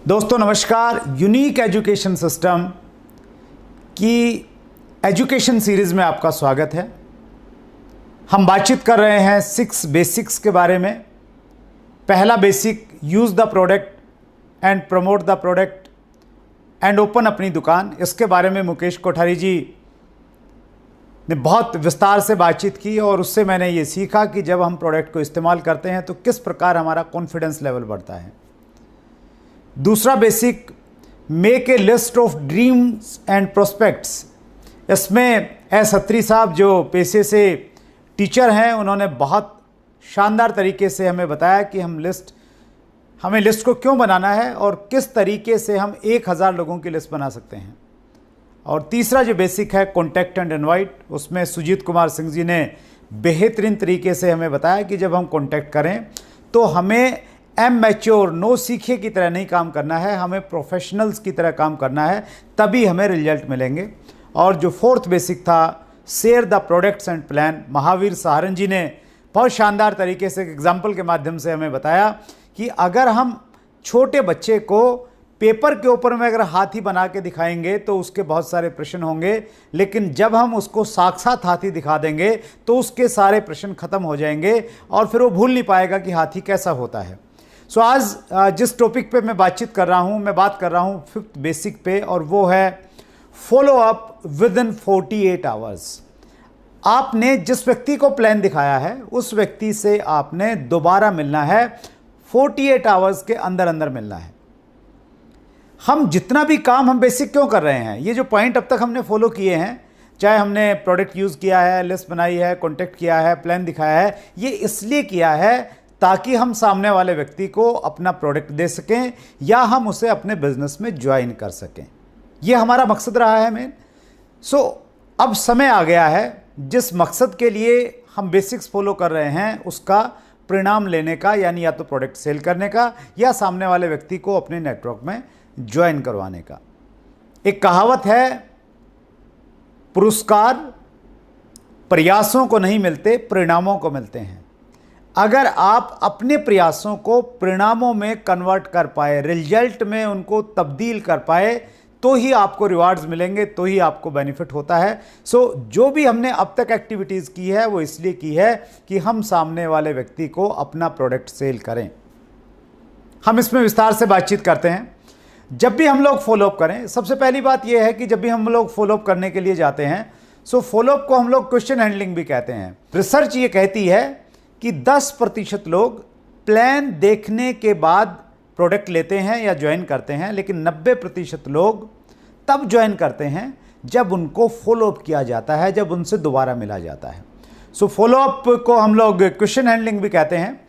दोस्तों नमस्कार। Unique education system की एजुकेशन सीरीज़ में आपका स्वागत है। हम बातचीत कर रहे हैं 6 बेसिक्स के बारे में। पहला basic, use the product and promote the product and open अपनी दुकान। इसके बारे में मुकेश कोठारी जी ने बहुत विस्तार से बातचीत की और उससे मैंने ये सीखा कि जब हम प्रोडक्ट को इस्तेमाल करते हैं तो किस प्रकार हमारा कॉन्फिडेंस लेवल बढ़ता है। दूसरा basic, make a list of dreams and prospects. इसमें एस अत्री साहब जो पेशे से टीचर हैं, उन्होंने बहुत शानदार तरीके से हमें बताया कि हमें लिस्ट को क्यों बनाना है और किस तरीके से हम 1000 लोगों की लिस्ट बना सकते हैं। और तीसरा जो बेसिक है, कॉन्टैक्ट एंड इनवाइट, उसमें सुजीत कुमार सिंह जी ने बेहतरीन तरीके से हमें बताया कि जब हम कॉन्टैक्ट करें तो हमें मैच्योर नो सीखे की तरह नहीं काम करना है, हमें प्रोफेशनल्स की तरह काम करना है, तभी हमें रिजल्ट मिलेंगे। और जो फोर्थ बेसिक था, share the products and plan, Mahavir Saharan ji ने बहुत शानदार तरीके से एग्जाम्पल के माध्यम से हमें बताया कि अगर हम छोटे बच्चे को पेपर के ऊपर में अगर हाथी बना के दिखाएंगे तो उसके बहुत सारे प्रश्न होंगे, लेकिन जब हम उसको साक्षात हाथी दिखा देंगे तो उसके सारे प्रश्न खत्म हो जाएंगे और फिर वो भूल नहीं पाएगा कि हाथी कैसा होता है। सो आज जिस टॉपिक पे मैं बातचीत कर रहा हूँ, मैं बात कर रहा हूँ 5th बेसिक पे, और वो है follow up with in 48 hours. आपने जिस व्यक्ति को प्लान दिखाया है उस व्यक्ति से आपने दोबारा मिलना है, 48 आवर्स के अंदर अंदर मिलना है। हम जितना भी काम हम बेसिक क्यों कर रहे हैं, ये जो पॉइंट अब तक हमने फॉलो किए हैं, चाहे हमने प्रोडक्ट यूज़ किया है, लिस्ट बनाई है, कॉन्टेक्ट किया है, प्लान दिखाया है, ये इसलिए किया है ताकि हम सामने वाले व्यक्ति को अपना प्रोडक्ट दे सकें या हम उसे अपने बिजनेस में ज्वाइन कर सकें। यह हमारा मकसद रहा है मेन। सो अब समय आ गया है जिस मकसद के लिए हम बेसिक्स फॉलो कर रहे हैं उसका परिणाम लेने का, यानी या तो प्रोडक्ट सेल करने का या सामने वाले व्यक्ति को अपने नेटवर्क में ज्वाइन करवाने का। एक कहावत है, पुरस्कार प्रयासों को नहीं मिलते, परिणामों को मिलते हैं। अगर आप अपने प्रयासों को परिणामों में कन्वर्ट कर पाए, रिजल्ट में उनको तब्दील कर पाए, तो ही आपको रिवार्ड्स मिलेंगे, तो ही आपको बेनिफिट होता है। सो जो भी हमने अब तक एक्टिविटीज़ की है वो इसलिए की है कि हम सामने वाले व्यक्ति को अपना प्रोडक्ट सेल करें। हम इसमें विस्तार से बातचीत करते हैं। जब भी हम लोग फॉलोअप करें, सबसे पहली बात यह है कि जब भी हम लोग फॉलोअप करने के लिए जाते हैं, सो फॉलोअप को हम लोग क्वेश्चन हैंडलिंग भी कहते हैं। रिसर्च ये कहती है कि 10% लोग प्लान देखने के बाद प्रोडक्ट लेते हैं या ज्वाइन करते हैं, लेकिन 90% लोग तब ज्वाइन करते हैं जब उनको फॉलोअप किया जाता है, जब उनसे दोबारा मिला जाता है। सो फॉलोअप को हम लोग क्वेश्चन हैंडलिंग भी कहते हैं।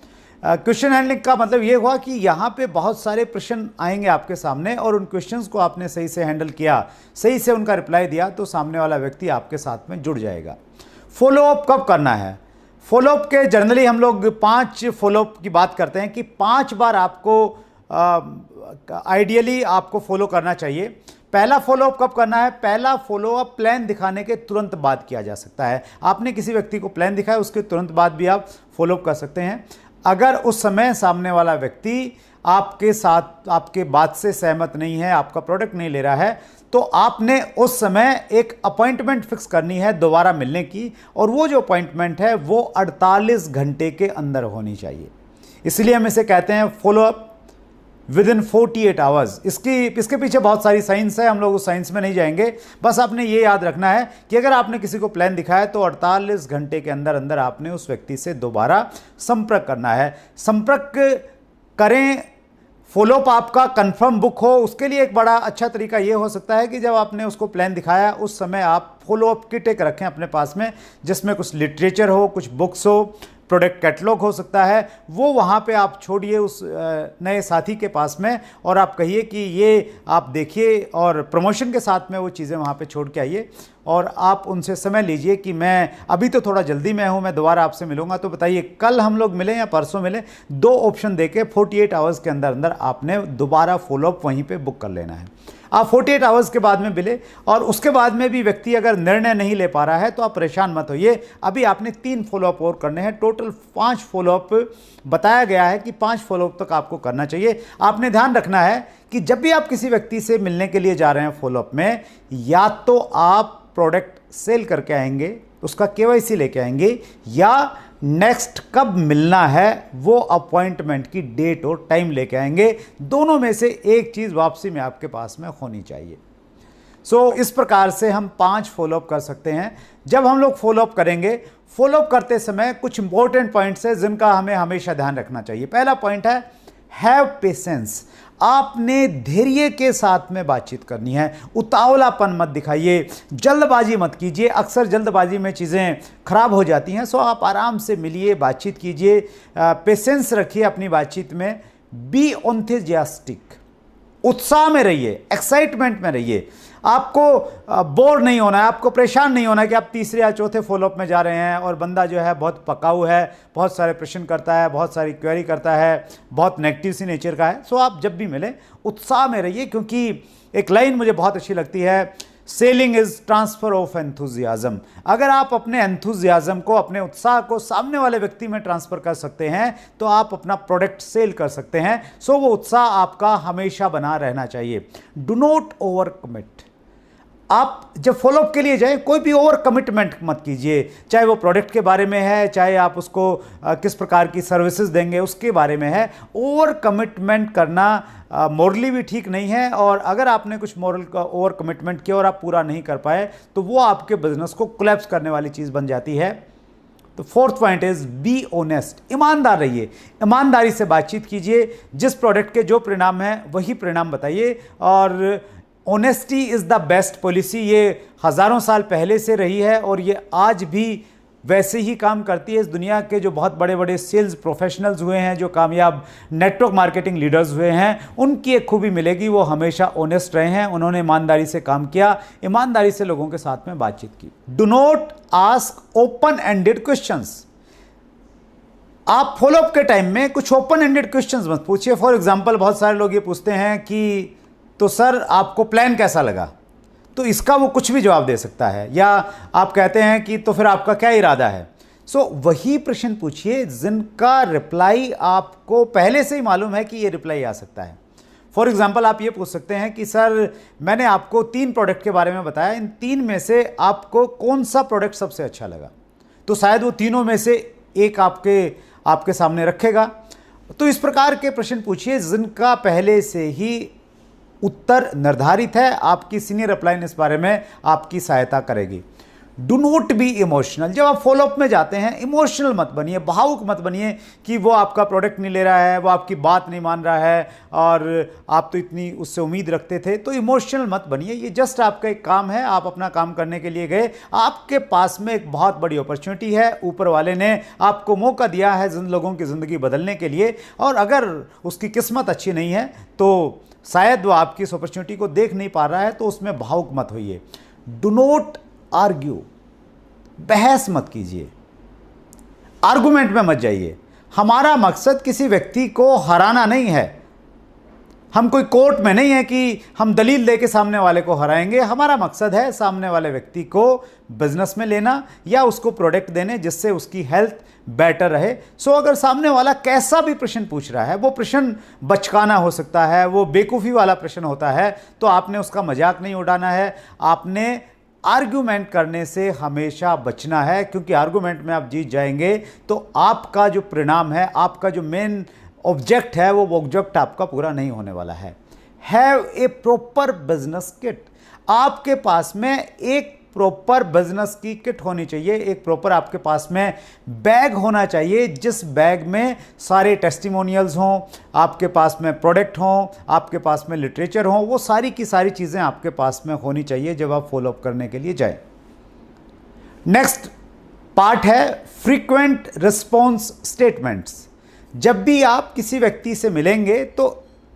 क्वेश्चन हैंडलिंग का मतलब ये हुआ कि यहाँ पे बहुत सारे प्रश्न आएंगे आपके सामने और उन क्वेश्चंस को आपने सही से हैंडल किया, सही से उनका रिप्लाई दिया, तो सामने वाला व्यक्ति आपके साथ में जुड़ जाएगा। फॉलोअप कब करना है? फॉलोअप के जनरली हम लोग 5 फॉलोअप की बात करते हैं कि 5 बार आपको आइडियली आपको फॉलो करना चाहिए। पहला फॉलोअप कब करना है? पहला फॉलोअप प्लान दिखाने के तुरंत बाद किया जा सकता है। आपने किसी व्यक्ति को प्लान दिखाया, उसके तुरंत बाद भी आप फॉलोअप कर सकते हैं। अगर उस समय सामने वाला व्यक्ति आपके साथ आपके बात से सहमत नहीं है, आपका प्रोडक्ट नहीं ले रहा है, तो आपने उस समय एक अपॉइंटमेंट फिक्स करनी है दोबारा मिलने की, और वो जो अपॉइंटमेंट है वो 48 घंटे के अंदर होनी चाहिए। इसलिए हम इसे कहते हैं फॉलोअप विद इन 48 आवर्स। इसके पीछे बहुत सारी साइंस है, हम लोग उस साइंस में नहीं जाएंगे। बस आपने ये याद रखना है कि अगर आपने किसी को प्लान दिखाया तो 48 घंटे के अंदर अंदर आपने उस व्यक्ति से दोबारा संपर्क करना है। संपर्क करें, फॉलोअप आपका कंफर्म बुक हो। उसके लिए एक बड़ा अच्छा तरीका ये हो सकता है कि जब आपने उसको प्लान दिखाया उस समय आप फॉलोअप किट एक रखें अपने पास में, जिसमें कुछ लिटरेचर हो, कुछ बुक्स हो, प्रोडक्ट कैटलॉग हो सकता है, वो वहाँ पे आप छोड़िए उस नए साथी के पास में और आप कहिए कि ये आप देखिए, और प्रमोशन के साथ में वो चीज़ें वहाँ पे छोड़ के आइए और आप उनसे समय लीजिए कि मैं अभी तो थोड़ा जल्दी में हूँ, मैं दोबारा आपसे मिलूँगा, तो बताइए कल हम लोग मिलें या परसों मिलें। 2 ऑप्शन देके 48 आवर्स के अंदर अंदर आपने दोबारा फॉलोअप वहीं पर बुक कर लेना है। आप 48 आवर्स के बाद में मिले और उसके बाद में भी व्यक्ति अगर निर्णय नहीं ले पा रहा है तो आप परेशान मत होइए। अभी आपने 3 फॉलोअप और करने हैं, टोटल 5 फॉलोअप बताया गया है कि 5 फॉलोअप तक आपको करना चाहिए। आपने ध्यान रखना है कि जब भी आप किसी व्यक्ति से मिलने के लिए जा रहे हैं फॉलोअप में, या तो आप प्रोडक्ट सेल करके आएंगे, उसका केवाईसी लेके आएंगे, या नेक्स्ट कब मिलना है वो अपॉइंटमेंट की डेट और टाइम लेके आएंगे। दोनों में से एक चीज़ वापसी में आपके पास में होनी चाहिए। इस प्रकार से हम 5 फॉलोअप कर सकते हैं। जब हम लोग फॉलोअप करेंगे, फॉलोअप करते समय कुछ इंपॉर्टेंट पॉइंट्स है जिनका हमें हमेशा ध्यान रखना चाहिए। पहला पॉइंट है हैव पेशेंस। आपने धैर्य के साथ में बातचीत करनी है, उतावलापन मत दिखाइए, जल्दबाजी मत कीजिए। अक्सर जल्दबाजी में चीज़ें खराब हो जाती हैं। सो आप आराम से मिलिए, बातचीत कीजिए, पेशेंस रखिए अपनी बातचीत में। बी एंथुसियास्टिक, उत्साह में रहिए, एक्साइटमेंट में रहिए। आपको बोर नहीं होना है, आपको परेशान नहीं होना है कि आप तीसरे या चौथे फॉलोअप में जा रहे हैं और बंदा जो है बहुत पकाऊ है, बहुत सारे प्रश्न करता है, बहुत सारी क्वेरी करता है, बहुत नेगेटिव सी नेचर का है। आप जब भी मिले उत्साह में रहिए, क्योंकि एक लाइन मुझे बहुत अच्छी लगती है, selling is transfer of enthusiasm. अगर आप अपने एंथुजियाज्म को, अपने उत्साह को सामने वाले व्यक्ति में ट्रांसफर कर सकते हैं तो आप अपना प्रोडक्ट सेल कर सकते हैं। वो उत्साह आपका हमेशा बना रहना चाहिए। Do not over commit. आप जब फॉलोअप के लिए जाएं, कोई भी ओवर कमिटमेंट मत कीजिए, चाहे वो प्रोडक्ट के बारे में है, चाहे आप उसको किस प्रकार की सर्विसेज देंगे उसके बारे में है। ओवर कमिटमेंट करना मॉरली भी ठीक नहीं है, और अगर आपने कुछ मॉरल का ओवर कमिटमेंट किया और आप पूरा नहीं कर पाए तो वो आपके बिजनेस को कोलैप्स करने वाली चीज़ बन जाती है। तो fourth point is be honest. ईमानदार रहिए, ईमानदारी से बातचीत कीजिए। जिस प्रोडक्ट के जो परिणाम है वही परिणाम बताइए। और honesty is the best policy. ये हज़ारों साल पहले से रही है और ये आज भी वैसे ही काम करती है। इस दुनिया के जो बहुत बड़े बड़े सेल्स प्रोफेशनल्स हुए हैं, जो कामयाब नेटवर्क मार्केटिंग लीडर्स हुए हैं, उनकी एक खूबी मिलेगी, वो हमेशा ऑनेस्ट रहे हैं। उन्होंने ईमानदारी से काम किया, ईमानदारी से लोगों के साथ में बातचीत की। Do not ask open ended questions. आप फॉलोअप के टाइम में कुछ ओपन एंडेड क्वेश्चंस मत पूछिए। फॉर एग्जांपल, बहुत सारे लोग ये पूछते हैं कि तो सर आपको प्लान कैसा लगा, तो इसका वो कुछ भी जवाब दे सकता है। या आप कहते हैं कि तो फिर आपका क्या इरादा है। वही प्रश्न पूछिए जिनका रिप्लाई आपको पहले से ही मालूम है कि ये रिप्लाई आ सकता है। फॉर एग्जांपल, आप ये पूछ सकते हैं कि सर मैंने आपको 3 प्रोडक्ट के बारे में बताया, इन 3 में से आपको कौन सा प्रोडक्ट सबसे अच्छा लगा। तो शायद वो तीनों में से एक आपके सामने रखेगा। तो इस प्रकार के प्रश्न पूछिए जिनका पहले से ही उत्तर निर्धारित है। आपकी सीनियर अपलाइन इस बारे में आपकी सहायता करेगी। Do not be emotional. जब आप फॉलोअप में जाते हैं, इमोशनल मत बनिए, भावुक मत बनिए कि वो आपका प्रोडक्ट नहीं ले रहा है, वो आपकी बात नहीं मान रहा है और आप तो इतनी उससे उम्मीद रखते थे। तो इमोशनल मत बनिए। ये जस्ट आपका एक काम है, आप अपना काम करने के लिए गए। आपके पास में एक बहुत बड़ी अपॉर्चुनिटी है, ऊपर वाले ने आपको मौका दिया है जिन लोगों की ज़िंदगी बदलने के लिए। और अगर उसकी किस्मत अच्छी नहीं है तो शायद वो आपकी इस अपॉर्चुनिटी को देख नहीं पा रहा है, तो उसमें भावुक मत होइए। Do not argue. बहस मत कीजिए, आर्गुमेंट में मत जाइए। हमारा मकसद किसी व्यक्ति को हराना नहीं है। हम कोई कोर्ट में नहीं है कि हम दलील देके सामने वाले को हराएंगे। हमारा मकसद है सामने वाले व्यक्ति को बिजनेस में लेना या उसको प्रोडक्ट देने जिससे उसकी हेल्थ बेटर रहे। अगर सामने वाला कैसा भी प्रश्न पूछ रहा है, वो प्रश्न बचकाना हो सकता है, वो बेवकूफ़ी वाला प्रश्न होता है, तो आपने उसका मजाक नहीं उड़ाना है। आपने आर्ग्यूमेंट करने से हमेशा बचना है, क्योंकि आर्ग्यूमेंट में आप जीत जाएंगे तो आपका जो परिणाम है, आपका जो मेन ऑब्जेक्ट है, वो ऑब्जेक्ट आपका पूरा नहीं होने वाला है। Have a proper business kit. आपके पास में एक प्रॉपर बिजनेस की किट होनी चाहिए। एक प्रॉपर आपके पास में बैग होना चाहिए, जिस बैग में सारे टेस्टिमोनियल्स हों, आपके पास में प्रोडक्ट हों, आपके पास में लिटरेचर हों, वो सारी की सारी चीज़ें आपके पास में होनी चाहिए जब आप फॉलोअप करने के लिए जाए। नेक्स्ट पार्ट है फ्रीक्वेंट रिस्पॉन्स स्टेटमेंट्स। जब भी आप किसी व्यक्ति से मिलेंगे तो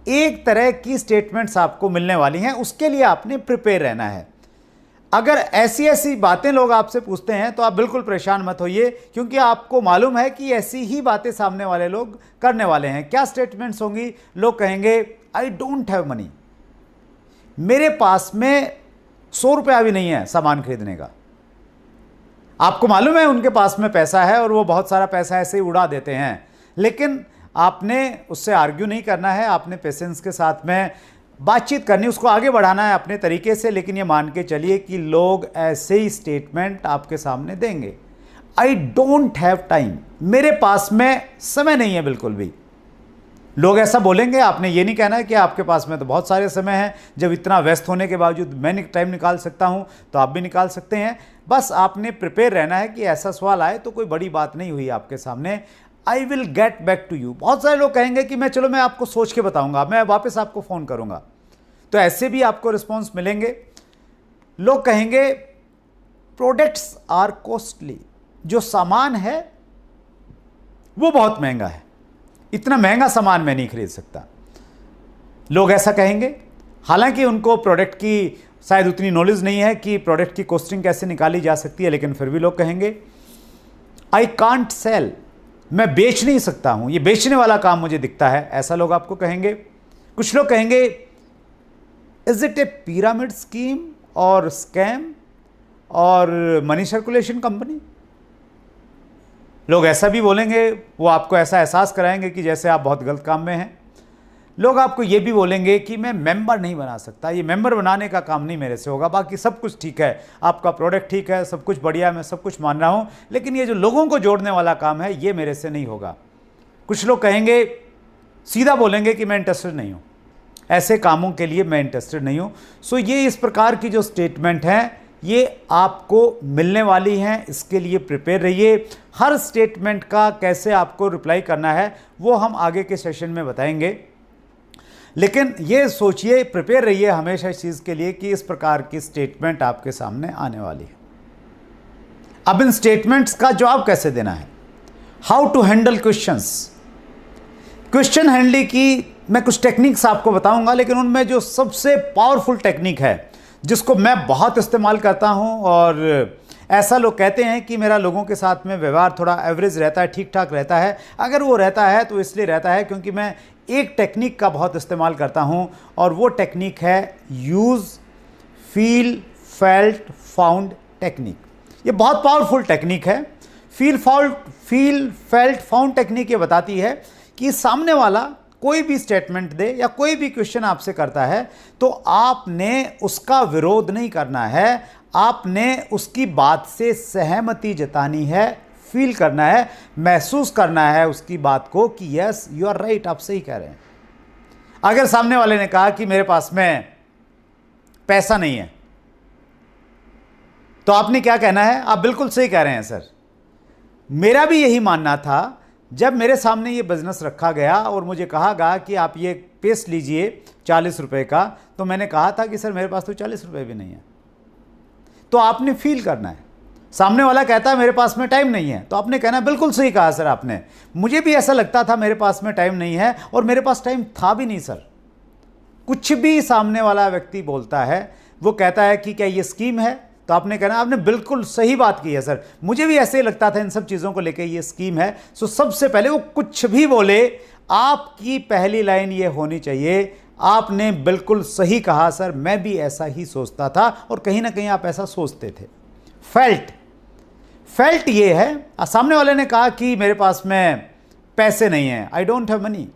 एक तरह की स्टेटमेंट्स आपको मिलने वाली हैं, उसके लिए आपने प्रिपेयर रहना है। अगर ऐसी ऐसी बातें लोग आपसे पूछते हैं तो आप बिल्कुल परेशान मत होइए, क्योंकि आपको मालूम है कि ऐसी ही बातें सामने वाले लोग करने वाले हैं। क्या स्टेटमेंट्स होंगी? लोग कहेंगे आई डोंट हैव मनी, मेरे पास में 100 रुपया भी नहीं है सामान खरीदने का। आपको मालूम है उनके पास में पैसा है और वो बहुत सारा पैसा ऐसे ही उड़ा देते हैं, लेकिन आपने उससे आर्ग्यू नहीं करना है, आपने पेशेंस के साथ में बातचीत करनी, उसको आगे बढ़ाना है अपने तरीके से। लेकिन ये मान के चलिए कि लोग ऐसे ही स्टेटमेंट आपके सामने देंगे, आई डोंट हैव टाइम, मेरे पास में समय नहीं है बिल्कुल भी। लोग ऐसा बोलेंगे, आपने ये नहीं कहना है कि आपके पास में तो बहुत सारे समय हैं, जब इतना व्यस्त होने के बावजूद मैं टाइम निकाल सकता हूं, तो आप भी निकाल सकते हैं। बस आपने प्रिपेयर रहना है कि ऐसा सवाल आए तो कोई बड़ी बात नहीं हुई आपके सामने, I will get back to you. बहुत सारे लोग कहेंगे कि मैं आपको सोच के बताऊंगा, मैं वापस आपको फोन करूंगा, तो ऐसे भी आपको रिस्पॉन्स मिलेंगे। लोग कहेंगे प्रोडक्ट्स आर कॉस्टली, जो सामान है वो बहुत महंगा है, इतना महंगा सामान मैं नहीं खरीद सकता। लोग ऐसा कहेंगे, हालांकि उनको प्रोडक्ट की शायद उतनी नॉलेज नहीं है कि प्रोडक्ट की कॉस्टिंग कैसे निकाली जा सकती है, लेकिन फिर भी लोग कहेंगे आई कांट सेल, मैं बेच नहीं सकता हूं, ये बेचने वाला काम मुझे दिखता है, ऐसा लोग आपको कहेंगे। कुछ लोग कहेंगे is it A pyramid scheme और स्कैम और मनी सर्कुलेशन कंपनी। लोग ऐसा भी बोलेंगे, वो आपको ऐसा एहसास कराएंगे कि जैसे आप बहुत गलत काम में हैं। लोग आपको ये भी बोलेंगे कि मैं मेंबर नहीं बना सकता, ये मेंबर बनाने का काम नहीं मेरे से होगा, बाकी सब कुछ ठीक है, आपका प्रोडक्ट ठीक है, सब कुछ बढ़िया, मैं सब कुछ मान रहा हूं, लेकिन ये जो लोगों को जोड़ने वाला काम है ये मेरे से नहीं होगा। कुछ लोग कहेंगे, सीधा बोलेंगे कि मैं इंटरेस्टेड नहीं हूं, ऐसे कामों के लिए मैं इंटरेस्टेड नहीं हूं। सो ये इस प्रकार की जो स्टेटमेंट हैं ये आपको मिलने वाली हैं, इसके लिए प्रिपेयर रहिए। हर स्टेटमेंट का कैसे आपको रिप्लाई करना है वो हम आगे के सेशन में बताएंगे, लेकिन ये सोचिए, प्रिपेयर रहिए हमेशा इस चीज़ के लिए कि इस प्रकार की स्टेटमेंट आपके सामने आने वाली है। अब इन स्टेटमेंट्स का जवाब कैसे देना है, how to handle questions. Question handling की मैं कुछ टेक्निक्स आपको बताऊंगा, लेकिन उनमें जो सबसे पावरफुल टेक्निक है जिसको मैं बहुत इस्तेमाल करता हूं, और ऐसा लोग कहते हैं कि मेरा लोगों के साथ में व्यवहार थोड़ा एवरेज रहता है, ठीक ठाक रहता है। अगर वो रहता है तो इसलिए रहता है क्योंकि मैं एक टेक्निक का बहुत इस्तेमाल करता हूं, और वो टेक्निक है use feel felt found technique. ये बहुत पावरफुल टेक्निक है। फील फेल्ट फाउंड टेक्निक ये बताती है कि सामने वाला कोई भी स्टेटमेंट दे या कोई भी क्वेश्चन आपसे करता है तो आपने उसका विरोध नहीं करना है, आपने उसकी बात से सहमति जतानी है, फील करना है, महसूस करना है उसकी बात को कि यस यू आर राइट, आप सही कह रहे हैं। अगर सामने वाले ने कहा कि मेरे पास में पैसा नहीं है, तो आपने क्या कहना है, आप बिल्कुल सही कह रहे हैं सर, मेरा भी यही मानना था। जब मेरे सामने ये बिजनेस रखा गया और मुझे कहा गया कि आप ये पेस्ट लीजिए 40 रुपए का, तो मैंने कहा था कि सर मेरे पास तो 40 रुपए भी नहीं है। तो आपने फील करना है। सामने वाला कहता है मेरे पास में टाइम नहीं है, तो आपने कहना बिल्कुल सही कहा सर आपने, मुझे भी ऐसा लगता था मेरे पास में टाइम नहीं है, और मेरे पास टाइम था भी नहीं सर। कुछ भी सामने वाला व्यक्ति बोलता है, वो कहता है कि क्या ये स्कीम है, तो आपने कहना आपने बिल्कुल सही बात की है सर, मुझे भी ऐसे ही लगता था इन सब चीज़ों को लेके ये स्कीम है। सो सबसे पहले वो कुछ भी बोले, आपकी पहली लाइन ये होनी चाहिए, आपने बिल्कुल सही कहा सर, मैं भी ऐसा ही सोचता था, और कहीं ना कहीं आप ऐसा सोचते थे। फेल्ट ये है, सामने वाले ने कहा कि मेरे पास में पैसे नहीं है, आई डोंट हैव मनी,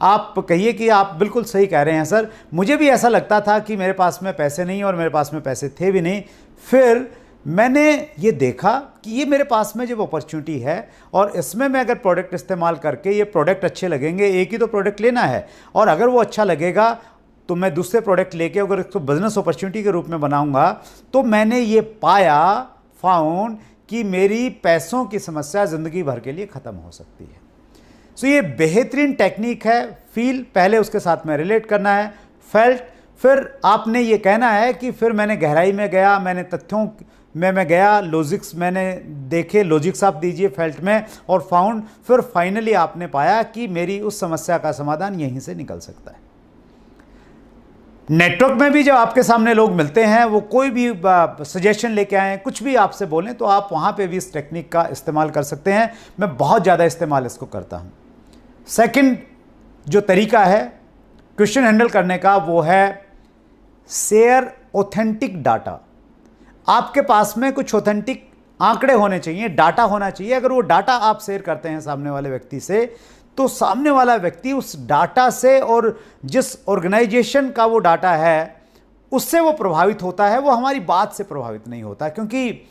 आप कहिए कि आप बिल्कुल सही कह रहे हैं सर, मुझे भी ऐसा लगता था कि मेरे पास में पैसे नहीं और मेरे पास में पैसे थे भी नहीं, फिर मैंने ये देखा कि ये मेरे पास में जब अपॉर्चुनिटी है और इसमें मैं अगर प्रोडक्ट इस्तेमाल करके, ये प्रोडक्ट अच्छे लगेंगे, एक ही तो प्रोडक्ट लेना है, और अगर वो अच्छा लगेगा तो मैं दूसरे प्रोडक्ट लेके अगर इसको बिजनेस अपॉर्चुनिटी के रूप में बनाऊंगा, तो मैंने ये फाउंड कि मेरी पैसों की समस्या ज़िंदगी भर के लिए ख़त्म हो सकती है। सो ये बेहतरीन टेक्निक है। फील पहले उसके साथ में रिलेट करना है, फेल्ट फिर आपने ये कहना है कि फिर मैंने गहराई में गया, मैंने तथ्यों में मैं गया, लॉजिक्स मैंने देखे, लॉजिक्स आप दीजिए फेल्ट में, और फाउंड, फिर फाइनली आपने पाया कि मेरी उस समस्या का समाधान यहीं से निकल सकता है। नेटवर्क में भी जब आपके सामने लोग मिलते हैं, वो कोई भी सजेशन लेके आए, कुछ भी आपसे बोलें, तो आप वहाँ पे भी इस टेक्निक का इस्तेमाल कर सकते हैं। मैं बहुत ज़्यादा इस्तेमाल इसको करता हूँ। सेकंड जो तरीका है क्वेश्चन हैंडल करने का, वो है शेयर ऑथेंटिक डाटा। आपके पास में कुछ ऑथेंटिक आंकड़े होने चाहिए, डाटा होना चाहिए। अगर वो डाटा आप शेयर करते हैं सामने वाले व्यक्ति से, तो सामने वाला व्यक्ति उस डाटा से और जिस ऑर्गेनाइजेशन का वो डाटा है उससे वो प्रभावित होता है, वो हमारी बात से प्रभावित नहीं होता। क्योंकि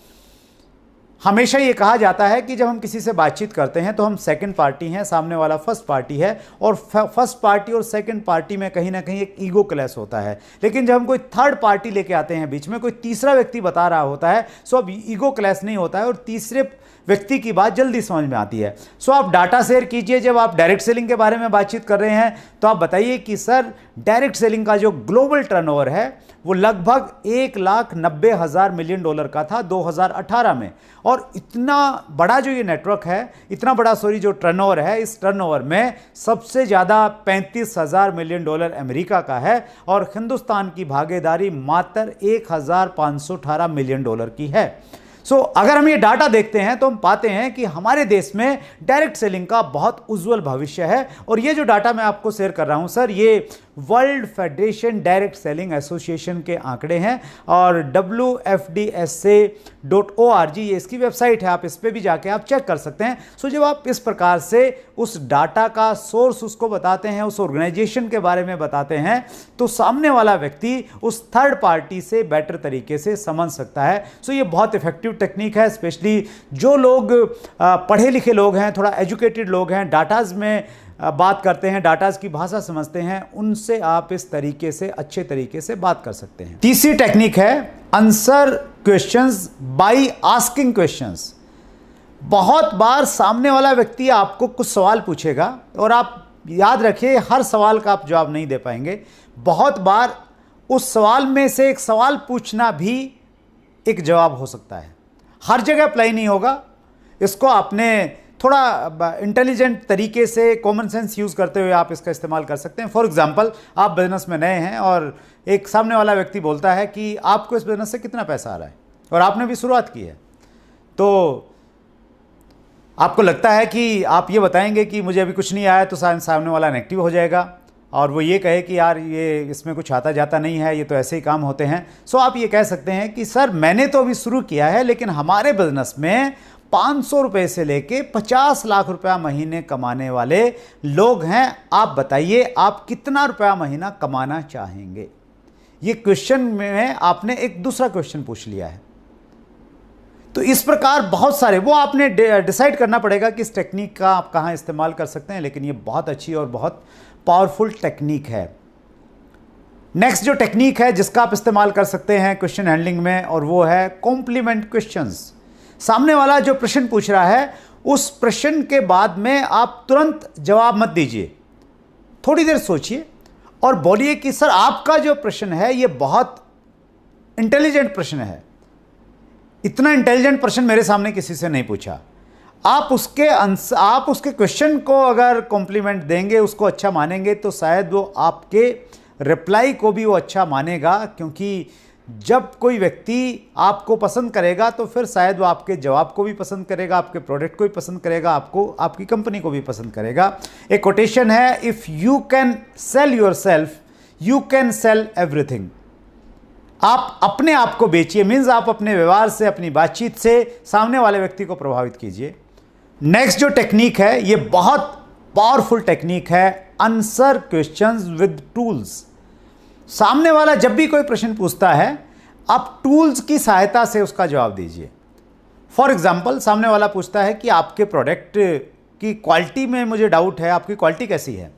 हमेशा ये कहा जाता है कि जब हम किसी से बातचीत करते हैं तो हम सेकंड पार्टी हैं, सामने वाला फर्स्ट पार्टी है, और फर्स्ट पार्टी और सेकंड पार्टी में कहीं ना कहीं एक ईगो क्लैश होता है। लेकिन जब हम कोई थर्ड पार्टी लेके आते हैं बीच में, कोई तीसरा व्यक्ति बता रहा होता है, सो अब ईगो क्लैश नहीं होता है और तीसरे व्यक्ति की बात जल्दी समझ में आती है। सो आप डाटा शेयर कीजिए। जब आप डायरेक्ट सेलिंग के बारे में बातचीत कर रहे हैं तो आप बताइए कि सर, डायरेक्ट सेलिंग का जो ग्लोबल टर्नओवर है वो लगभग $1,90,000 का था 2018 में, और इतना बड़ा जो ये नेटवर्क है, इतना बड़ा जो टर्नओवर है, इस टर्नओवर में सबसे ज़्यादा $35,000 अमेरिका का है और हिंदुस्तान की भागीदारी मात्र $1,518 की है। सो अगर हम ये डाटा देखते हैं तो हम पाते हैं कि हमारे देश में डायरेक्ट सेलिंग का बहुत उज्जवल भविष्य है। और ये जो डाटा मैं आपको शेयर कर रहा हूं सर, ये world federation direct selling association के आंकड़े हैं और WFDSA.org ये इसकी वेबसाइट है, आप इस पर भी जाके आप चेक कर सकते हैं। सो जब आप इस प्रकार से उस डाटा का सोर्स उसको बताते हैं, उस ऑर्गेनाइजेशन के बारे में बताते हैं, तो सामने वाला व्यक्ति उस थर्ड पार्टी से बेटर तरीके से समझ सकता है। सो ये बहुत इफेक्टिव टेक्निक है, स्पेशली जो लोग पढ़े लिखे लोग हैं, थोड़ा एजुकेटेड लोग हैं, डाटाज में बात करते हैं, डाटाज की भाषा समझते हैं, उनसे आप इस तरीके से अच्छे तरीके से बात कर सकते हैं। तीसरी टेक्निक है answer questions by asking questions. बहुत बार सामने वाला व्यक्ति आपको कुछ सवाल पूछेगा और आप याद रखिए, हर सवाल का आप जवाब नहीं दे पाएंगे। बहुत बार उस सवाल में से एक सवाल पूछना भी एक जवाब हो सकता है, हर जगह अप्लाई नहीं होगा। इसको आपने थोड़ा इंटेलिजेंट तरीके से, कॉमन सेंस यूज़ करते हुए आप इसका इस्तेमाल कर सकते हैं। फॉर एग्जांपल, आप बिजनेस में नए हैं और एक सामने वाला व्यक्ति बोलता है कि आपको इस बिजनेस से कितना पैसा आ रहा है, और आपने भी शुरुआत की है, तो आपको लगता है कि आप ये बताएंगे कि मुझे अभी कुछ नहीं आया, तो सामने वाला नेगेटिव हो जाएगा और वो ये कहे कि यार ये इसमें कुछ आता जाता नहीं है, ये तो ऐसे ही काम होते हैं। सो आप ये कह सकते हैं कि सर, मैंने तो अभी शुरू किया है, लेकिन हमारे बिजनेस में 500 रुपये से लेके 50 लाख रुपया महीने कमाने वाले लोग हैं। आप बताइए, आप कितना रुपया महीना कमाना चाहेंगे? ये क्वेश्चन में आपने एक दूसरा क्वेश्चन पूछ लिया है। तो इस प्रकार बहुत सारे, वो आपने डिसाइड करना पड़ेगा कि इस टेक्निक का आप कहाँ इस्तेमाल कर सकते हैं, लेकिन ये बहुत अच्छी और बहुत पावरफुल टेक्निक है। नेक्स्ट जो टेक्निक है जिसका आप इस्तेमाल कर सकते हैं क्वेश्चन हैंडलिंग में, और वो है कॉम्प्लीमेंट क्वेश्चंस। सामने वाला जो प्रश्न पूछ रहा है, उस प्रश्न के बाद में आप तुरंत जवाब मत दीजिए, थोड़ी देर सोचिए और बोलिए कि सर, आपका जो प्रश्न है ये बहुत इंटेलिजेंट प्रश्न है, इतना इंटेलिजेंट प्रश्न मेरे सामने किसी से नहीं पूछा। आप उसके क्वेश्चन को अगर कॉम्प्लीमेंट देंगे, उसको अच्छा मानेंगे, तो शायद वो आपके रिप्लाई को भी वो अच्छा मानेगा। क्योंकि जब कोई व्यक्ति आपको पसंद करेगा तो फिर शायद वो आपके जवाब को भी पसंद करेगा, आपके प्रोडक्ट को भी पसंद करेगा, आपको, आपकी कंपनी को भी पसंद करेगा। एक कोटेशन है, if you can sell your self you can sell everything. आप अपने आप को बेचिए, मीन्स आप अपने व्यवहार से, अपनी बातचीत से सामने वाले व्यक्ति को प्रभावित कीजिए। नेक्स्ट जो टेक्निक है, ये बहुत पावरफुल टेक्निक है, आंसर क्वेश्चंस विद टूल्स। सामने वाला जब भी कोई प्रश्न पूछता है, आप टूल्स की सहायता से उसका जवाब दीजिए। फॉर एग्जाम्पल, सामने वाला पूछता है कि आपके प्रोडक्ट की क्वालिटी में मुझे डाउट है, आपकी क्वालिटी कैसी है?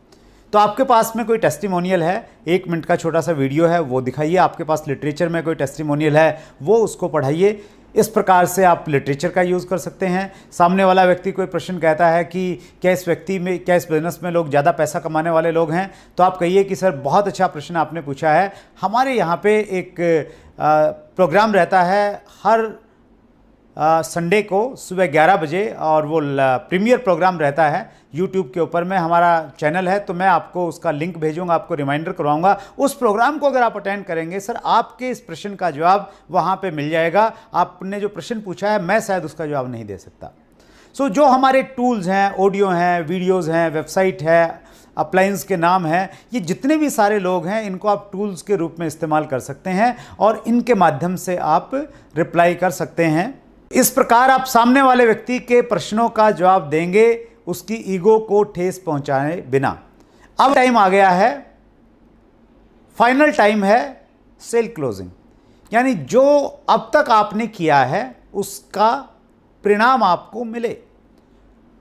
तो आपके पास में कोई टेस्टिमोनियल है, 1 मिनट का छोटा सा वीडियो है, वो दिखाइए। आपके पास लिटरेचर में कोई टेस्टिमोनियल है, वो उसको पढ़ाइए। इस प्रकार से आप लिटरेचर का यूज़ कर सकते हैं। सामने वाला व्यक्ति कोई प्रश्न कहता है कि क्या इस बिज़नेस में लोग ज़्यादा पैसा कमाने वाले लोग हैं, तो आप कहिए कि सर, बहुत अच्छा प्रश्न आपने पूछा है। हमारे यहाँ पे एक प्रोग्राम रहता है हर संडे को सुबह 11 बजे, और वो प्रीमियर प्रोग्राम रहता है यूट्यूब के ऊपर में, हमारा चैनल है, तो मैं आपको उसका लिंक भेजूंगा, आपको रिमाइंडर करवाऊंगा। उस प्रोग्राम को अगर आप अटेंड करेंगे सर, आपके इस प्रश्न का जवाब वहाँ पे मिल जाएगा। आपने जो प्रश्न पूछा है, मैं शायद उसका जवाब नहीं दे सकता। सो जो हमारे टूल्स हैं, ऑडियो हैं, वीडियोज़ हैं, वेबसाइट है, अप्लायंस के नाम हैं, ये जितने भी सारे लोग हैं इनको आप टूल्स के रूप में इस्तेमाल कर सकते हैं और इनके माध्यम से आप रिप्लाई कर सकते हैं। इस प्रकार आप सामने वाले व्यक्ति के प्रश्नों का जवाब देंगे उसकी ईगो को ठेस पहुंचाए बिना। अब टाइम आ गया है, फाइनल टाइम है सेल क्लोजिंग, यानी जो अब तक आपने किया है उसका परिणाम आपको मिले।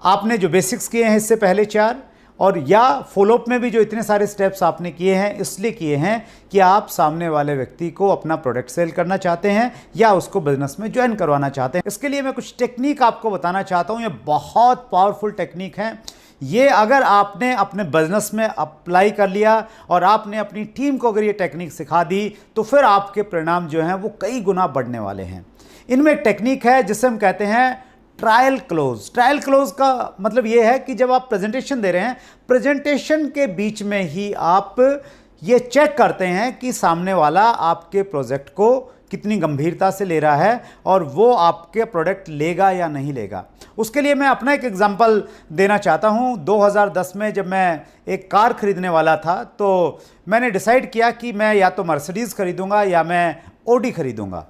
आपने जो बेसिक्स किए हैं इससे पहले 4 और या फॉलोअप में भी जो इतने सारे स्टेप्स आपने किए हैं इसलिए किए हैं कि आप सामने वाले व्यक्ति को अपना प्रोडक्ट सेल करना चाहते हैं या उसको बिजनेस में ज्वाइन करवाना चाहते हैं। इसके लिए मैं कुछ टेक्निक आपको बताना चाहता हूं। ये बहुत पावरफुल टेक्निक है। ये अगर आपने अपने बिजनेस में अप्लाई कर लिया और आपने अपनी टीम को अगर ये टेक्निक सिखा दी तो फिर आपके परिणाम जो हैं वो कई गुना बढ़ने वाले हैं। इनमें एक टेक्निक है जिसे हम कहते हैं ट्रायल क्लोज। ट्रायल क्लोज का मतलब यह है कि जब आप प्रेजेंटेशन दे रहे हैं, प्रेजेंटेशन के बीच में ही आप ये चेक करते हैं कि सामने वाला आपके प्रोजेक्ट को कितनी गंभीरता से ले रहा है और वो आपके प्रोडक्ट लेगा या नहीं लेगा। उसके लिए मैं अपना एक एग्जांपल देना चाहता हूं। 2010 में जब मैं एक कार खरीदने वाला था तो मैंने डिसाइड किया कि मैं या तो मर्सिडीज़ खरीदूंगा या मैं ऑडी खरीदूंगा,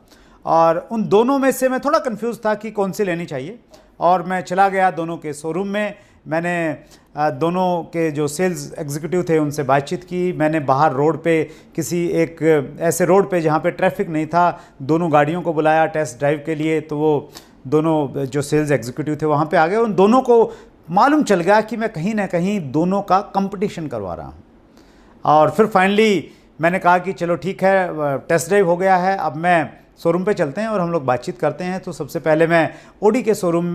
और उन दोनों में से मैं थोड़ा कंफ्यूज था कि कौन सी लेनी चाहिए। और मैं चला गया दोनों के शोरूम में, मैंने दोनों के जो सेल्स एग्जीक्यूटिव थे उनसे बातचीत की। मैंने बाहर रोड पे किसी एक ऐसे रोड पे जहाँ पे ट्रैफिक नहीं था दोनों गाड़ियों को बुलाया टेस्ट ड्राइव के लिए, तो वो दोनों जो सेल्स एग्जीक्यूटिव थे वहाँ पे आ गए। उन दोनों को मालूम चल गया कि मैं कहीं ना कहीं दोनों का कंपटीशन करवा रहा हूँ। और फिर फाइनली मैंने कहा कि चलो ठीक है, टेस्ट ड्राइव हो गया है, अब मैं शोरूम पे चलते हैं और हम लोग बातचीत करते हैं। तो सबसे पहले मैं ऑडी के शोरूम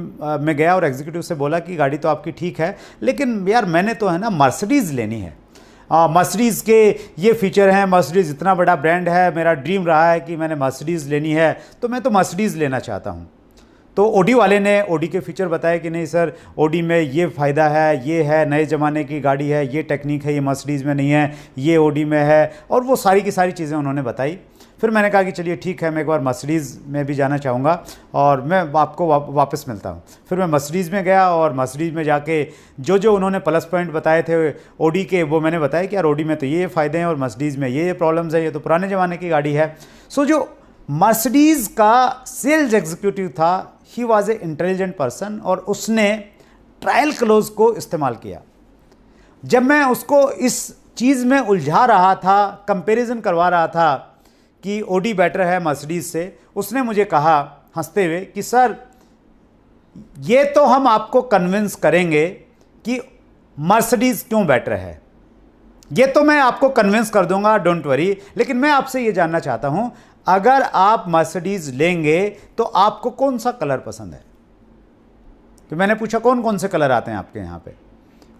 में गया और एग्जीक्यूटिव से बोला कि गाड़ी तो आपकी ठीक है, लेकिन यार मैंने तो है ना मर्सिडीज़ लेनी है। मर्सिडीज़ के ये फीचर हैं, मर्सिडीज़ इतना बड़ा ब्रांड है, मेरा ड्रीम रहा है कि मैंने मर्सिडीज़ लेनी है, तो मैं तो मर्सिडीज़ लेना चाहता हूँ। तो ऑडी वाले ने ऑडी के फीचर बताए कि नहीं सर, ऑडी में ये फ़ायदा है, ये है, नए ज़माने की गाड़ी है, ये टेक्निक है, ये मर्सिडीज़ में नहीं है, ये ऑडी में है, और वो सारी की सारी चीज़ें उन्होंने बताई। फिर मैंने कहा कि चलिए ठीक है, मैं एक बार मर्सिडीज़ में भी जाना चाहूँगा और मैं आपको वापस मिलता हूँ। फिर मैं मर्सिडीज़ में गया और मर्सिडीज़ में जाके जो उन्होंने प्लस पॉइंट बताए थे ऑडी के, वो मैंने बताया कि यार ऑडी में तो ये फ़ायदे हैं और मर्सिडीज़ में ये प्रॉब्लम्स है, ये तो पुराने ज़माने की गाड़ी है। सो जो मर्सिडीज़ का सेल्स एग्जीक्यूटिव था, he was a intelligent person, और उसने ट्रायल क्लोज को इस्तेमाल किया। जब मैं उसको इस चीज़ में उलझा रहा था, कंपैरिजन करवा रहा था कि ऑडी बेटर है मर्सिडीज़ से, उसने मुझे कहा हंसते हुए कि सर ये तो हम आपको कन्विंस करेंगे कि मर्सिडीज़ क्यों बेटर है, ये तो मैं आपको कन्विंस कर दूंगा, डोंट वरी, लेकिन मैं आपसे ये जानना चाहता हूं अगर आप मर्सिडीज़ लेंगे तो आपको कौन सा कलर पसंद है। तो मैंने पूछा कौन कौन से कलर आते हैं आपके यहाँ पे,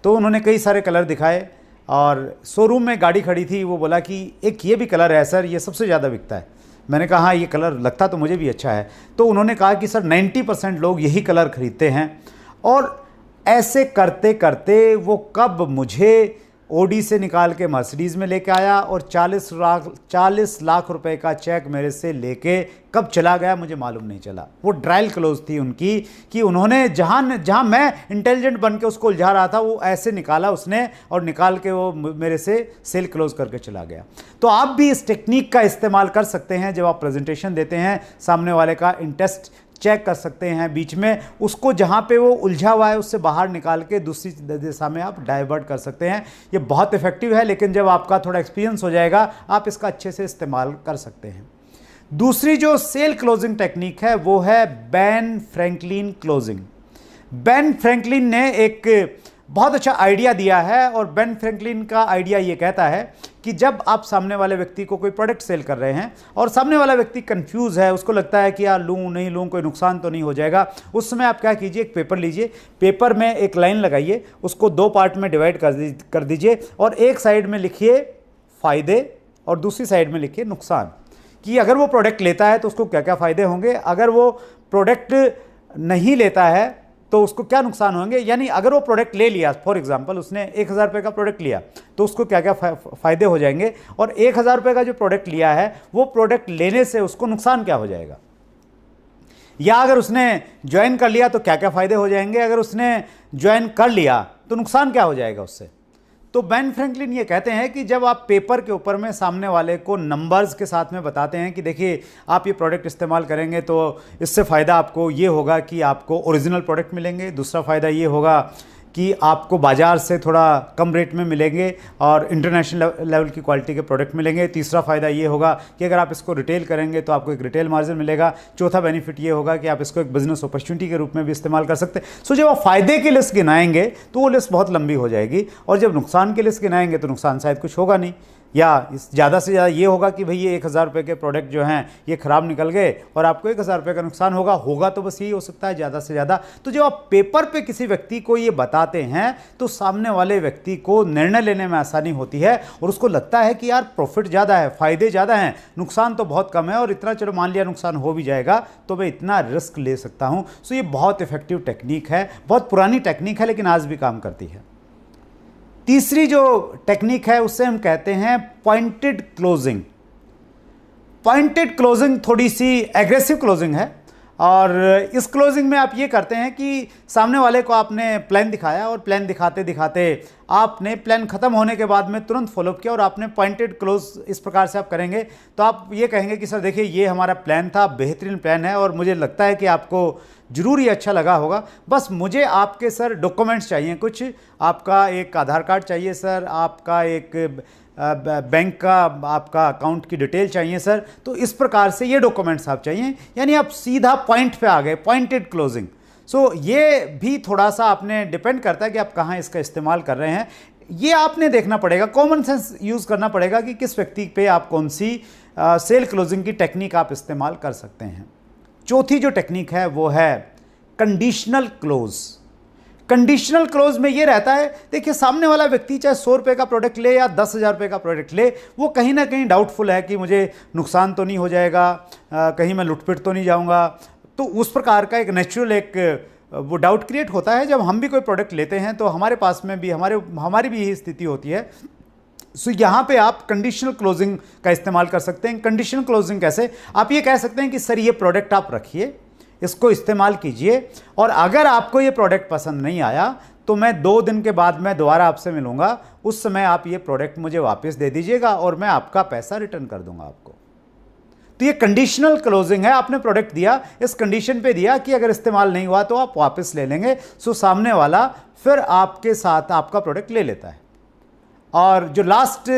तो उन्होंने कई सारे कलर दिखाए और शोरूम में गाड़ी खड़ी थी, वो बोला कि एक ये भी कलर है सर, ये सबसे ज़्यादा बिकता है। मैंने कहा हाँ ये कलर लगता तो मुझे भी अच्छा है। तो उन्होंने कहा कि सर 90% लोग यही कलर खरीदते हैं। और ऐसे करते करते वो कब मुझे ऑडी से निकाल के मर्सिडीज़ में लेके आया और 40 लाख रुपए का चेक मेरे से लेके कब चला गया मुझे मालूम नहीं चला। वो ट्रायल क्लोज थी उनकी कि उन्होंने जहां मैं इंटेलिजेंट बन के उसको उलझा रहा था, वो ऐसे निकाला उसने और निकाल के वो मेरे से सेल क्लोज करके चला गया। तो आप भी इस टेक्निक का इस्तेमाल कर सकते हैं। जब आप प्रेजेंटेशन देते हैं, सामने वाले का इंटरेस्ट चेक कर सकते हैं, बीच में उसको जहाँ पे वो उलझा हुआ है उससे बाहर निकाल के दूसरी दिशा में आप डाइवर्ट कर सकते हैं। ये बहुत इफेक्टिव है, लेकिन जब आपका थोड़ा एक्सपीरियंस हो जाएगा आप इसका अच्छे से इस्तेमाल कर सकते हैं। दूसरी जो सेल क्लोजिंग टेक्निक है वो है Ben Franklin closing. Ben Franklin ने एक बहुत अच्छा आइडिया दिया है और बेन फ्रैंकलिन का आइडिया ये कहता है कि जब आप सामने वाले व्यक्ति को कोई प्रोडक्ट सेल कर रहे हैं और सामने वाला व्यक्ति कंफ्यूज है, उसको लगता है कि यार लूँ नहीं लूँ, कोई नुकसान तो नहीं हो जाएगा, उस समय आप क्या कीजिए, एक पेपर लीजिए, पेपर में एक लाइन लगाइए, उसको 2 पार्ट में डिवाइड कर दीजिए और एक साइड में लिखिए फ़ायदे और दूसरी साइड में लिखिए नुकसान, कि अगर वो प्रोडक्ट लेता है तो उसको क्या क्या फ़ायदे होंगे, अगर वो प्रोडक्ट नहीं लेता है तो उसको क्या नुकसान होंगे। यानी अगर वो प्रोडक्ट ले लिया, फॉर एग्जांपल उसने 1000 रुपये का प्रोडक्ट लिया तो उसको क्या क्या फ़ायदे हो जाएंगे, और 1000 रुपये का जो प्रोडक्ट लिया है वो प्रोडक्ट लेने से उसको नुकसान क्या हो जाएगा, या अगर उसने ज्वाइन कर लिया तो क्या क्या फ़ायदे हो जाएंगे, अगर उसने ज्वाइन कर लिया तो नुकसान क्या हो जाएगा उससे। तो बेन फ्रैंकलिन ये कहते हैं कि जब आप पेपर के ऊपर में सामने वाले को नंबर्स के साथ में बताते हैं कि देखिए आप ये प्रोडक्ट इस्तेमाल करेंगे तो इससे फ़ायदा आपको ये होगा कि आपको ओरिजिनल प्रोडक्ट मिलेंगे, दूसरा फ़ायदा ये होगा कि आपको बाज़ार से थोड़ा कम रेट में मिलेंगे और इंटरनेशनल लेवल की क्वालिटी के प्रोडक्ट मिलेंगे, तीसरा फ़ायदा ये होगा कि अगर आप इसको रिटेल करेंगे तो आपको एक रिटेल मार्जिन मिलेगा, चौथा बेनिफिट ये होगा कि आप इसको एक बिजनेस अपॉर्चुनिटी के रूप में भी इस्तेमाल कर सकते हैं। सो जब आप फ़ायदे की लिस्ट गिनाएंगे तो वो लिस्ट बहुत लंबी हो जाएगी, और जब नुकसान की लिस्ट गिनाएंगे तो नुकसान शायद कुछ होगा नहीं, या ज़्यादा से ज़्यादा ये होगा कि भाई ये 1000 रुपये के प्रोडक्ट जो हैं ये ख़राब निकल गए और आपको 1000 रुपये का नुकसान होगा तो बस यही हो सकता है ज़्यादा से ज़्यादा। तो जब आप पेपर पे किसी व्यक्ति को ये बताते हैं तो सामने वाले व्यक्ति को निर्णय लेने में आसानी होती है और उसको लगता है कि यार प्रॉफिट ज़्यादा है, फ़ायदे ज़्यादा हैं, नुकसान तो बहुत कम है, और इतना चलो मान लिया नुकसान हो भी जाएगा तो मैं इतना रिस्क ले सकता हूँ। सो ये बहुत इफेक्टिव टेक्निक है, बहुत पुरानी टेक्निक है लेकिन आज भी काम करती है। तीसरी जो टेक्निक है उससे हम कहते हैं पॉइंटेड क्लोजिंग। पॉइंटेड क्लोजिंग थोड़ी सी एग्रेसिव क्लोजिंग है, और इस क्लोजिंग में आप ये करते हैं कि सामने वाले को आपने प्लान दिखाया और प्लान दिखाते दिखाते आपने प्लान ख़त्म होने के बाद में तुरंत फॉलोअप किया और आपने पॉइंटेड क्लोज इस प्रकार से आप करेंगे तो आप ये कहेंगे कि सर देखिए ये हमारा प्लान था, बेहतरीन प्लान है और मुझे लगता है कि आपको ज़रूर ही अच्छा लगा होगा, बस मुझे आपके सर डॉक्यूमेंट्स चाहिए, कुछ आपका एक आधार कार्ड चाहिए सर, आपका एक बैंक का आपका अकाउंट की डिटेल चाहिए सर, तो इस प्रकार से ये डॉक्यूमेंट्स आप चाहिए, यानी आप सीधा पॉइंट पे आ गए, पॉइंटेड क्लोजिंग। सो ये भी थोड़ा सा आपने डिपेंड करता है कि आप कहाँ इसका इस्तेमाल कर रहे हैं, ये आपने देखना पड़ेगा, कॉमन सेंस यूज़ करना पड़ेगा कि किस व्यक्ति पे आप कौन सी सेल क्लोजिंग की टेक्निक आप इस्तेमाल कर सकते हैं। चौथी जो टेक्निक है वो है कंडीशनल क्लोज। कंडीशनल क्लोज में ये रहता है, देखिए सामने वाला व्यक्ति चाहे 100 रुपये का प्रोडक्ट ले या 10,000 रुपये का प्रोडक्ट ले, वो कहीं ना कहीं डाउटफुल है कि मुझे नुकसान तो नहीं हो जाएगा, कहीं मैं लुटपिट तो नहीं जाऊंगा। तो उस प्रकार का एक नेचुरल एक वो डाउट क्रिएट होता है जब हम भी कोई प्रोडक्ट लेते हैं तो हमारे पास में भी हमारी भी यही स्थिति होती है। सो यहाँ पे आप कंडीशनल क्लोजिंग का इस्तेमाल कर सकते हैं। कंडीशनल क्लोजिंग कैसे, आप ये कह सकते हैं कि सर ये प्रोडक्ट आप रखिए, इसको इस्तेमाल कीजिए, और अगर आपको ये प्रोडक्ट पसंद नहीं आया तो मैं 2 दिन के बाद मैं दोबारा आपसे मिलूंगा, उस समय आप ये प्रोडक्ट मुझे वापस दे दीजिएगा और मैं आपका पैसा रिटर्न कर दूंगा आपको। तो ये कंडीशनल क्लोजिंग है, आपने प्रोडक्ट दिया, इस कंडीशन पे दिया कि अगर इस्तेमाल नहीं हुआ तो आप वापस ले लेंगे। सो सामने वाला फिर आपके साथ आपका प्रोडक्ट ले लेता है। और जो लास्ट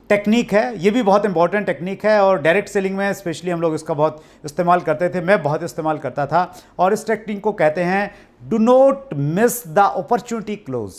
टेक्निक है ये भी बहुत इंपॉर्टेंट टेक्निक है, और डायरेक्ट सेलिंग में स्पेशली हम लोग इसका बहुत इस्तेमाल करते थे, मैं बहुत इस्तेमाल करता था, और इस टेक्निक को कहते हैं do not miss the opportunity close.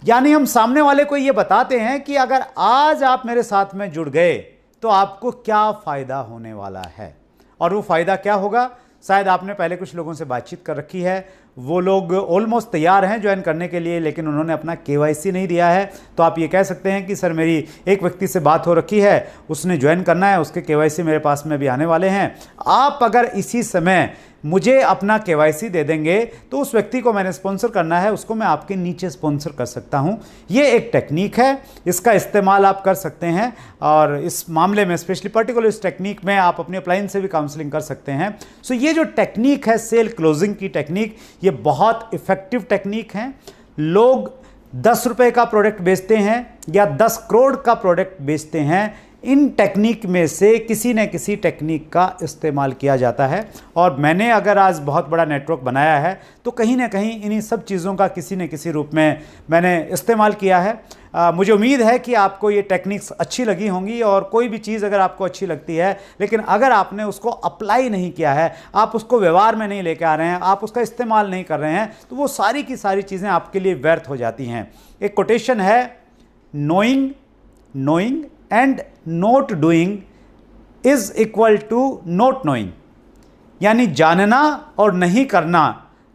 यानी हम सामने वाले को ये बताते हैं कि अगर आज आप मेरे साथ में जुड़ गए तो आपको क्या फ़ायदा होने वाला है, और वो फ़ायदा क्या होगा। शायद आपने पहले कुछ लोगों से बातचीत कर रखी है, वो लोग ऑलमोस्ट तैयार हैं ज्वाइन करने के लिए, लेकिन उन्होंने अपना KYC नहीं दिया है। तो आप ये कह सकते हैं कि सर मेरी एक व्यक्ति से बात हो रखी है, उसने ज्वाइन करना है, उसके KYC मेरे पास में भी आने वाले हैं, आप अगर इसी समय मुझे अपना KYC दे देंगे तो उस व्यक्ति को मैंने स्पॉन्सर करना है, उसको मैं आपके नीचे स्पॉन्सर कर सकता हूं। ये एक टेक्निक है, इसका इस्तेमाल आप कर सकते हैं, और इस मामले में स्पेशली पर्टिकुलर इस टेक्निक में आप अपने अपलाइन से भी काउंसलिंग कर सकते हैं। सो ये जो टेक्निक है सेल क्लोजिंग की टेक्निक, ये बहुत इफेक्टिव टेक्निक है। लोग 10 रुपये का प्रोडक्ट बेचते हैं या 10 करोड़ का प्रोडक्ट बेचते हैं, इन टेक्निक में से किसी न किसी टेक्निक का इस्तेमाल किया जाता है। और मैंने अगर आज बहुत बड़ा नेटवर्क बनाया है तो कहीं ना कहीं इन्हीं सब चीज़ों का किसी न किसी रूप में मैंने इस्तेमाल किया है। मुझे उम्मीद है कि आपको ये टेक्निक्स अच्छी लगी होंगी, और कोई भी चीज़ अगर आपको अच्छी लगती है लेकिन अगर आपने उसको अप्लाई नहीं किया है, आप उसको व्यवहार में नहीं लेके आ रहे हैं, आप उसका इस्तेमाल नहीं कर रहे हैं, तो वो सारी की सारी चीज़ें आपके लिए व्यर्थ हो जाती हैं। एक कोटेशन है, knowing and not doing is equal to not knowing. यानी जानना और नहीं करना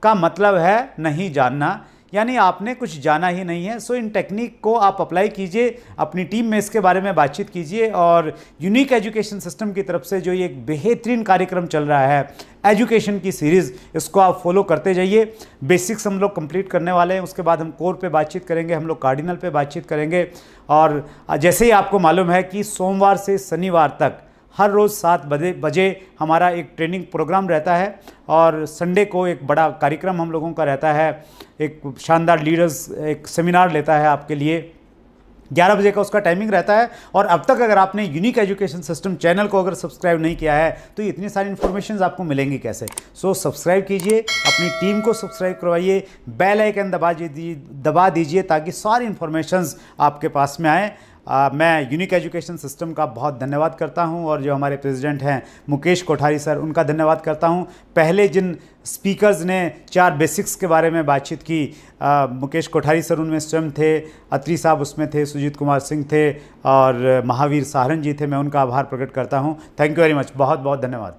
का मतलब है नहीं जानना, यानी आपने कुछ जाना ही नहीं है। सो इन टेक्निक को आप अप्लाई कीजिए, अपनी टीम में इसके बारे में बातचीत कीजिए, और यूनिक एजुकेशन सिस्टम की तरफ से जो ये एक बेहतरीन कार्यक्रम चल रहा है एजुकेशन की सीरीज़, इसको आप फॉलो करते जाइए। बेसिक्स हम लोग कंप्लीट करने वाले हैं, उसके बाद हम कोर पे बातचीत करेंगे, हम लोग कार्डिनल पे बातचीत करेंगे। और जैसे ही आपको मालूम है कि सोमवार से शनिवार तक हर रोज़ 7 बजे हमारा एक ट्रेनिंग प्रोग्राम रहता है और संडे को एक बड़ा कार्यक्रम हम लोगों का रहता है। एक शानदार लीडर्स एक सेमिनार लेता है आपके लिए, 11 बजे का उसका टाइमिंग रहता है। और अब तक अगर आपने यूनिक एजुकेशन सिस्टम चैनल को अगर सब्सक्राइब नहीं किया है तो इतनी सारी इन्फॉर्मेशन आपको मिलेंगी कैसे। सो सब्सक्राइब कीजिए, अपनी टीम को सब्सक्राइब करवाइए, बेल आइकन दबा दीजिए ताकि सारी इन्फॉर्मेशंस आपके पास में आए। मैं यूनिक एजुकेशन सिस्टम का बहुत धन्यवाद करता हूं और जो हमारे प्रेसिडेंट हैं मुकेश कोठारी सर, उनका धन्यवाद करता हूं। पहले जिन स्पीकर्स ने 4 बेसिक्स के बारे में बातचीत की, मुकेश कोठारी सर उनमें स्वयं थे, अत्री साहब उसमें थे, सुजीत कुमार सिंह थे और महावीर साहरन जी थे। मैं उनका आभार प्रकट करता हूँ। थैंक यू वेरी मच, बहुत बहुत धन्यवाद।